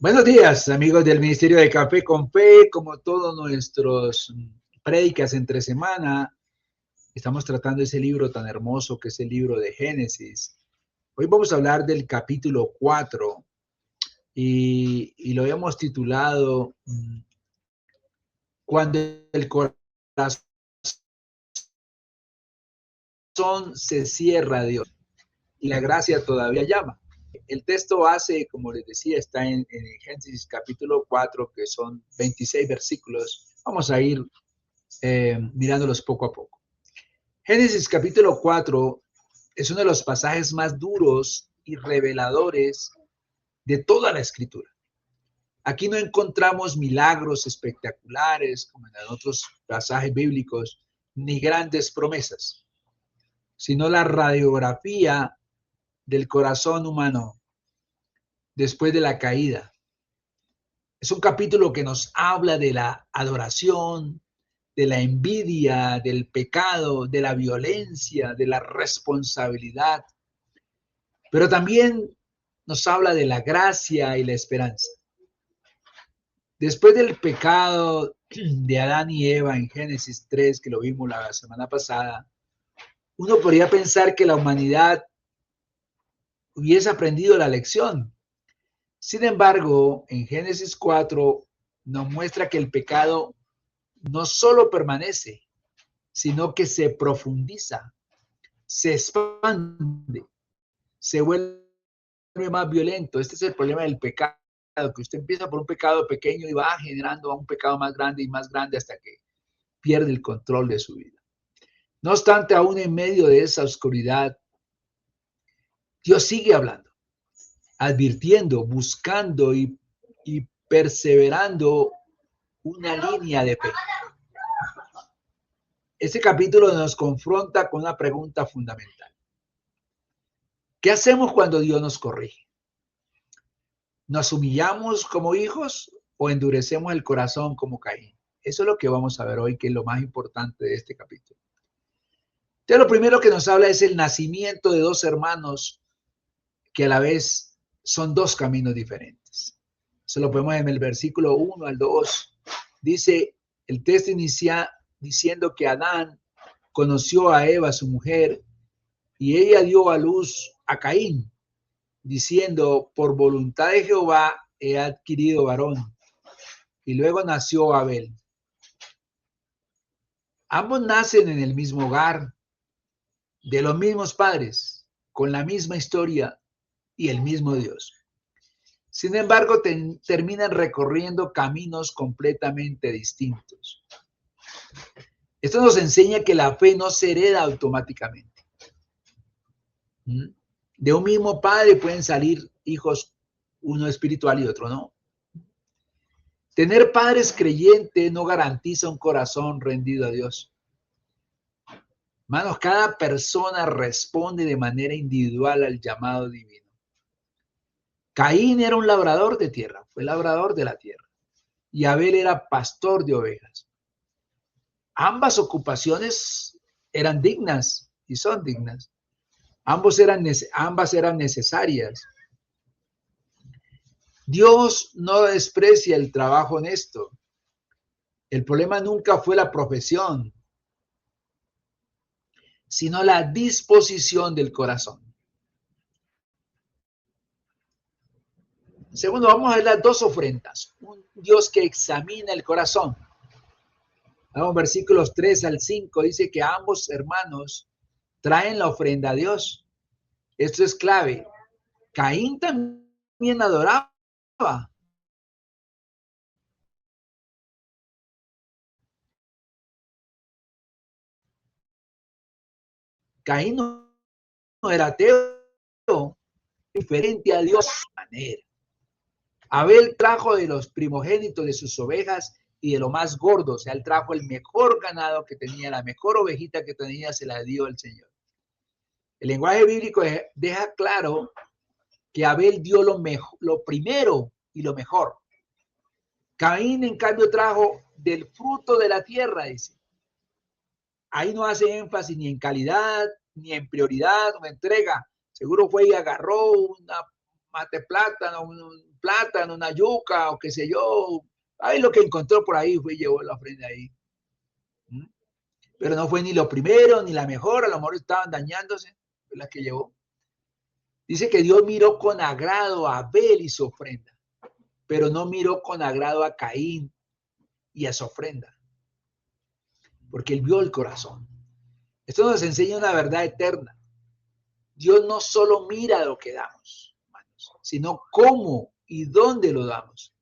Buenos días, amigos del Ministerio de Café con Fe. Como todos nuestros prédicas entre semana, estamos tratando ese libro tan hermoso que es el libro de Génesis. Hoy vamos a hablar del capítulo 4 y lo hemos titulado Cuando el corazón se cierra a Dios y la gracia todavía llama. El texto base, como les decía, está en Génesis capítulo 4, que son 26 versículos. Vamos a ir mirándolos poco a poco. Génesis capítulo 4 es uno de los pasajes más duros y reveladores de toda la escritura. Aquí no encontramos milagros espectaculares como en otros pasajes bíblicos, ni grandes promesas, sino la radiografía del corazón humano después de la caída. Es un capítulo que nos habla de la adoración, de la envidia, del pecado, de la violencia, de la responsabilidad, pero también nos habla de la gracia y la esperanza. Después del pecado de Adán y Eva en Génesis 3, que lo vimos la semana pasada, uno podría pensar que la humanidad hubiese aprendido la lección. Sin embargo, en Génesis 4 nos muestra que el pecado no solo permanece, sino que se profundiza, se expande, se vuelve más violento. Este es el problema del pecado, que usted empieza por un pecado pequeño y va generando a un pecado más grande y más grande hasta que pierde el control de su vida. No obstante, aún en medio de esa oscuridad, Dios sigue hablando, advirtiendo, buscando y perseverando una línea de fe. Este capítulo nos confronta con una pregunta fundamental. ¿Qué hacemos cuando Dios nos corrige? ¿Nos humillamos como hijos o endurecemos el corazón como Caín? Eso es lo que vamos a ver hoy, que es lo más importante de este capítulo. Entonces, lo primero que nos habla es el nacimiento de dos hermanos que a la vez son dos caminos diferentes. Eso lo podemos en el versículo 1 al 2. Dice, el texto inicia diciendo que Adán conoció a Eva, su mujer, y ella dio a luz a Caín, diciendo, por voluntad de Jehová he adquirido varón. Y luego nació Abel. Ambos nacen en el mismo hogar, de los mismos padres, con la misma historia y el mismo Dios. Sin embargo, terminan recorriendo caminos completamente distintos. Esto nos enseña que la fe no se hereda automáticamente. De un mismo padre pueden salir hijos, uno espiritual y otro no. Tener padres creyentes no garantiza un corazón rendido a Dios. Hermanos, cada persona responde de manera individual al llamado divino. Caín era un labrador de tierra, fue labrador de la tierra. Y Abel era pastor de ovejas. Ambas ocupaciones eran dignas y son dignas. Ambas eran necesarias. Dios no desprecia el trabajo honesto. El problema nunca fue la profesión, sino la disposición del corazón. Segundo, vamos a ver las dos ofrendas. Un Dios que examina el corazón. Vamos, versículos 3 al 5 dice que ambos hermanos traen la ofrenda a Dios. Esto es clave. Caín también adoraba. Caín no era ateo, diferente a Dios de manera. Abel trajo de los primogénitos de sus ovejas y de lo más gordo, o sea, él trajo el mejor ganado que tenía, la mejor ovejita que tenía, se la dio el Señor. El lenguaje bíblico deja claro que Abel dio lo primero y lo mejor. Caín, en cambio, trajo del fruto de la tierra, dice. Ahí no hace énfasis ni en calidad, ni en prioridad o entrega. Seguro fue y agarró una mate plátano, un plátano, una yuca o qué sé yo. Ahí lo que encontró por ahí fue y llevó la ofrenda ahí. Pero no fue ni lo primero ni la mejor, a lo mejor estaban dañándose, fue la que llevó. Dice que Dios miró con agrado a Abel y su ofrenda, pero no miró con agrado a Caín y a su ofrenda, porque él vio el corazón. Esto nos enseña una verdad eterna. Dios no solo mira lo que damos, hermanos, sino cómo y dónde lo damos.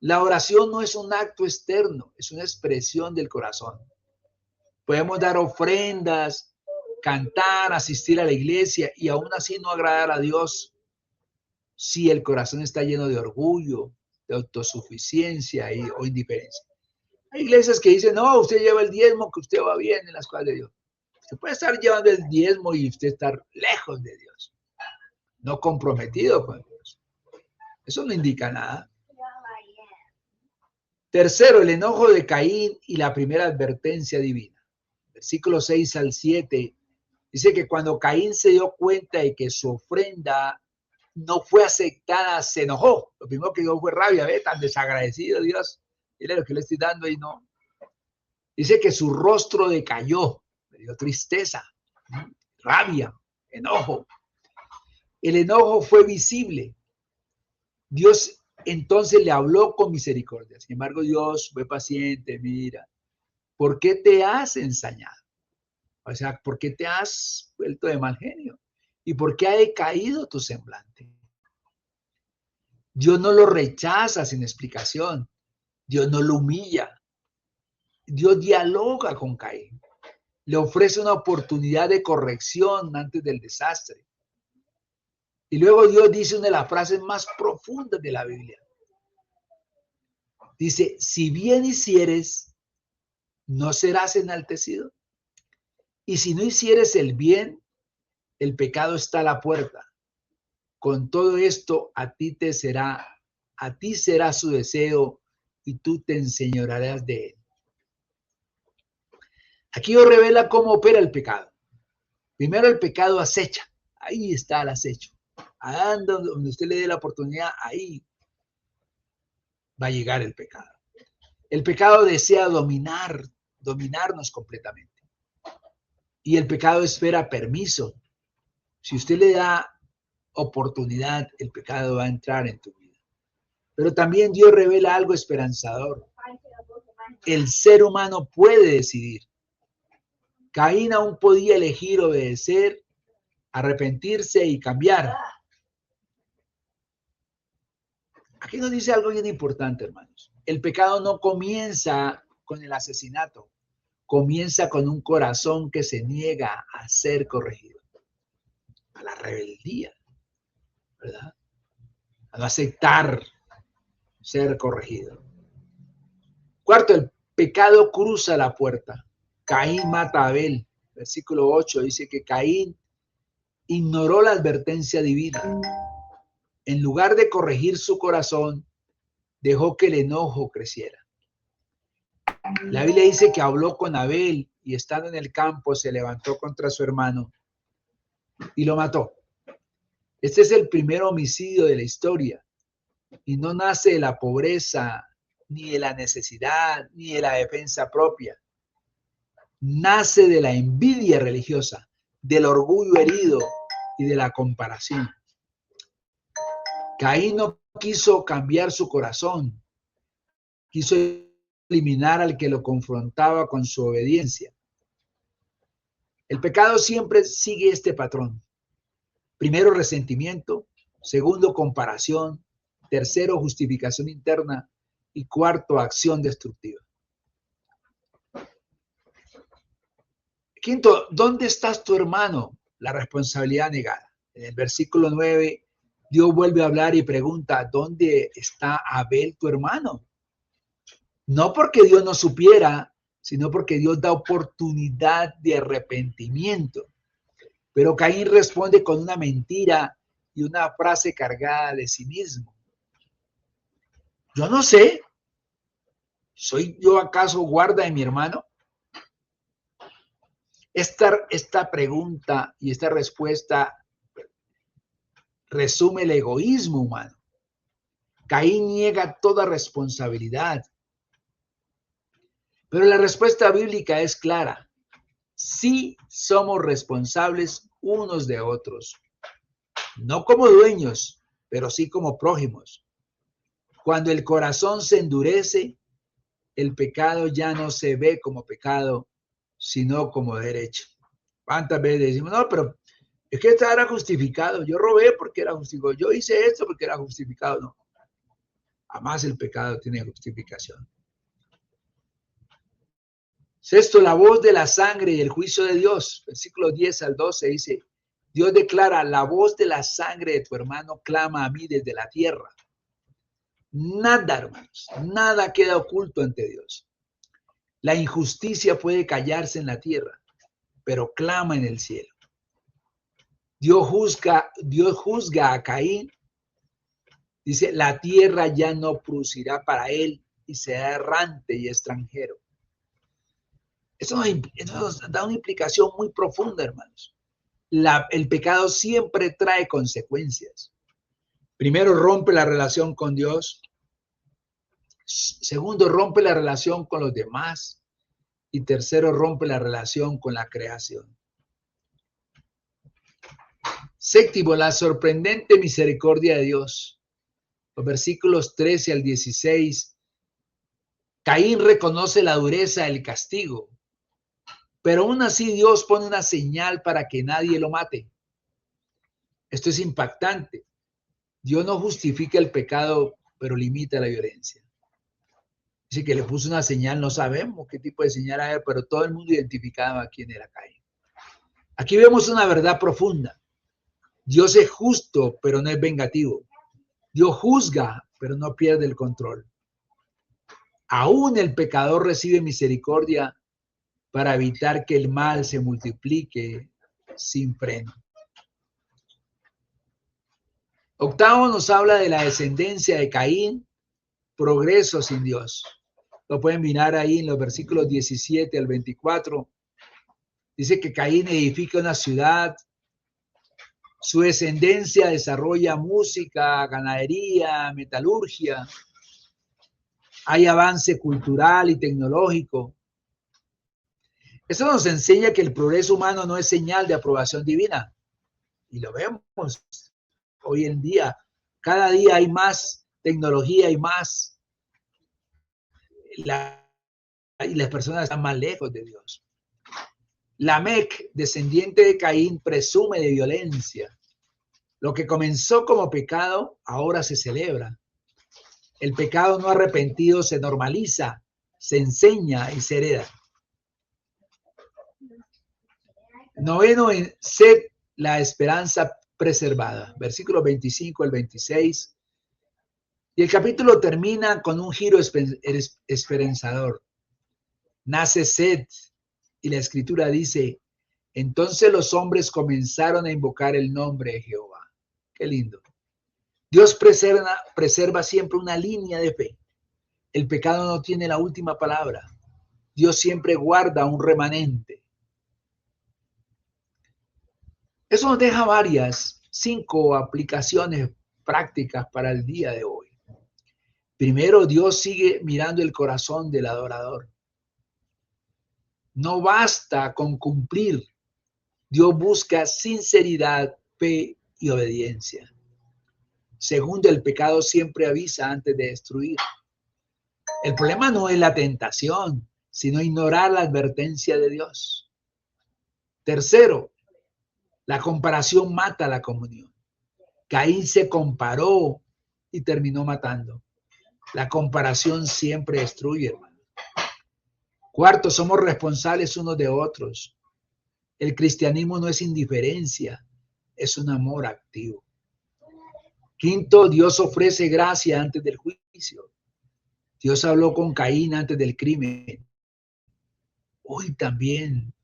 La oración no es un acto externo, es una expresión del corazón. Podemos dar ofrendas, cantar, asistir a la iglesia y aún así no agradar a Dios si el corazón está lleno de orgullo, de autosuficiencia o indiferencia. Hay iglesias que dicen, no, usted lleva el diezmo, que usted va bien en las cosas de Dios. Usted puede estar llevando el diezmo y usted estar lejos de Dios, no comprometido con Dios. Eso no indica nada. Tercero, el enojo de Caín y la primera advertencia divina. Versículos 6 al 7, dice que cuando Caín se dio cuenta de que su ofrenda no fue aceptada, se enojó. Lo primero que dio fue rabia, ¿ve? Tan desagradecido Dios. Mire lo que le estoy dando y no. Dice que su rostro decayó, le dio tristeza, rabia, enojo. El enojo fue visible. Dios entonces le habló con misericordia. Sin embargo, Dios fue paciente, mira, ¿por qué te has ensañado? O sea, ¿por qué te has vuelto de mal genio? ¿Y por qué ha decaído tu semblante? Dios no lo rechaza sin explicación. Dios no lo humilla. Dios dialoga con Caín. Le ofrece una oportunidad de corrección antes del desastre. Y luego Dios dice una de las frases más profundas de la Biblia. Dice, si bien hicieres, no serás enaltecido. Y si no hicieres el bien, el pecado está a la puerta. Con todo esto, a ti será su deseo y tú te enseñorearás de él. Aquí os revela cómo opera el pecado. Primero, el pecado acecha. Ahí está el acecho. Donde usted le dé la oportunidad, ahí va a llegar el pecado. El pecado desea dominarnos completamente. Y el pecado espera permiso. Si usted le da oportunidad, el pecado va a entrar en tu vida. Pero también Dios revela algo esperanzador. El ser humano puede decidir. Caín aún podía elegir obedecer, arrepentirse y cambiar. Aquí nos dice algo bien importante, hermanos. El pecado no comienza con el asesinato, comienza con un corazón que se niega a ser corregido, a la rebeldía, ¿verdad? A no aceptar ser corregido. Cuarto, el pecado cruza la puerta. Caín mata a Abel. Versículo 8 dice que Caín ignoró la advertencia divina. En lugar de corregir su corazón, dejó que el enojo creciera. La Biblia dice que habló con Abel y estando en el campo se levantó contra su hermano y lo mató. Este es el primer homicidio de la historia y no nace de la pobreza, ni de la necesidad, ni de la defensa propia. Nace de la envidia religiosa, del orgullo herido y de la comparación. Caín no quiso cambiar su corazón, quiso eliminar al que lo confrontaba con su obediencia. El pecado siempre sigue este patrón. Primero, resentimiento. Segundo, comparación. Tercero, justificación interna. Y cuarto, acción destructiva. Quinto, ¿dónde estás tu hermano? La responsabilidad negada. En el versículo 9, Dios vuelve a hablar y pregunta, ¿dónde está Abel tu hermano? No porque Dios no supiera, sino porque Dios da oportunidad de arrepentimiento. Pero Caín responde con una mentira y una frase cargada de cinismo. Yo no sé, ¿soy yo acaso guarda de mi hermano? Esta pregunta y esta respuesta resume el egoísmo humano. Caín niega toda responsabilidad. Pero la respuesta bíblica es clara. Sí somos responsables unos de otros. No como dueños, pero sí como prójimos. Cuando el corazón se endurece, el pecado ya no se ve como pecado, sino como derecho. ¿Cuántas veces decimos, no, pero es que esto era justificado? Yo robé porque era justificado. Yo hice esto porque era justificado. No. Jamás el pecado tiene justificación. Sexto, la voz de la sangre y el juicio de Dios. Versículos 10 al 12 dice, Dios declara, la voz de la sangre de tu hermano clama a mí desde la tierra. Nada, hermanos, nada queda oculto ante Dios. La injusticia puede callarse en la tierra, pero clama en el cielo. Dios juzga a Caín. Dice, la tierra ya no producirá para él y será errante y extranjero. Eso nos da una implicación muy profunda, hermanos. El pecado siempre trae consecuencias. Primero, rompe la relación con Dios. Segundo, rompe la relación con los demás. Y tercero, rompe la relación con la creación. Séptimo, la sorprendente misericordia de Dios. Los versículos 13 al 16. Caín reconoce la dureza del castigo, pero aún así Dios pone una señal para que nadie lo mate. Esto es impactante. Dios no justifica el pecado, pero limita la violencia. Dice que le puso una señal, no sabemos qué tipo de señal era, pero todo el mundo identificaba quién era Caín. Aquí vemos una verdad profunda. Dios es justo, pero no es vengativo. Dios juzga, pero no pierde el control. Aún el pecador recibe misericordia para evitar que el mal se multiplique sin freno. Octavo nos habla de la descendencia de Caín, progreso sin Dios. Lo pueden mirar ahí en los versículos 17 al 24. Dice que Caín edifica una ciudad, su descendencia desarrolla música, ganadería, metalurgia, hay avance cultural y tecnológico. Eso nos enseña que el progreso humano no es señal de aprobación divina. Y lo vemos hoy en día. Cada día hay más tecnología y más. Y las personas están más lejos de Dios. Lamec, descendiente de Caín, presume de violencia. Lo que comenzó como pecado, ahora se celebra. El pecado no arrepentido se normaliza, se enseña y se hereda. Noveno, en Set, la esperanza preservada. Versículos 25 al 26. Y el capítulo termina con un giro esperanzador. Nace Set y la escritura dice, entonces los hombres comenzaron a invocar el nombre de Jehová. Qué lindo. Dios preserva siempre una línea de fe. El pecado no tiene la última palabra. Dios siempre guarda un remanente. Eso nos deja 5 aplicaciones prácticas para el día de hoy. Primero, Dios sigue mirando el corazón del adorador. No basta con cumplir. Dios busca sinceridad, fe y obediencia. Segundo, el pecado siempre avisa antes de destruir. El problema no es la tentación, sino ignorar la advertencia de Dios. Tercero, la comparación mata la comunión. Caín se comparó y terminó matando. La comparación siempre destruye, hermano. Cuarto, somos responsables unos de otros. El cristianismo no es indiferencia, es un amor activo. Quinto, Dios ofrece gracia antes del juicio. Dios habló con Caín antes del crimen. Hoy también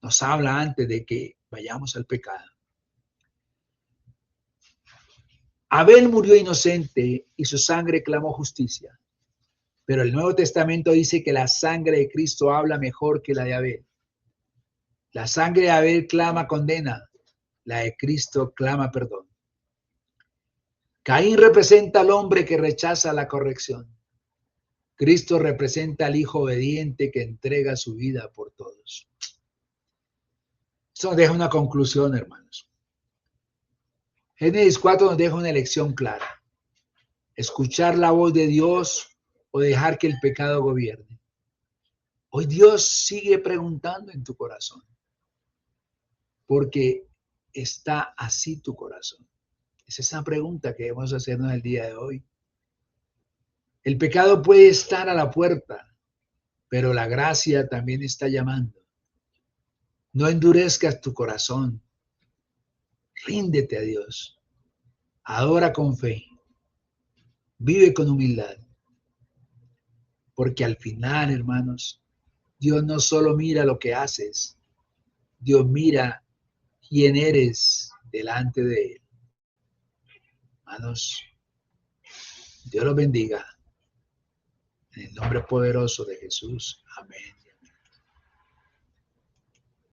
nos habla antes de que vayamos al pecado. Abel murió inocente y su sangre clamó justicia. Pero el Nuevo Testamento dice que la sangre de Cristo habla mejor que la de Abel. La sangre de Abel clama condena, la de Cristo clama perdón. Caín representa al hombre que rechaza la corrección. Cristo representa al hijo obediente que entrega su vida por todos. Esto nos deja una conclusión, hermanos. Génesis 4 nos deja una elección clara. Escuchar la voz de Dios o dejar que el pecado gobierne. Hoy Dios sigue preguntando en tu corazón, porque está así tu corazón. Es esa pregunta que debemos hacernos el día de hoy. El pecado puede estar a la puerta, pero la gracia también está llamando. No endurezcas tu corazón. Ríndete a Dios. Adora con fe. Vive con humildad. Porque al final, hermanos, Dios no solo mira lo que haces, Dios mira quién eres delante de Él. Hermanos, Dios los bendiga. En el nombre poderoso de Jesús. Amén.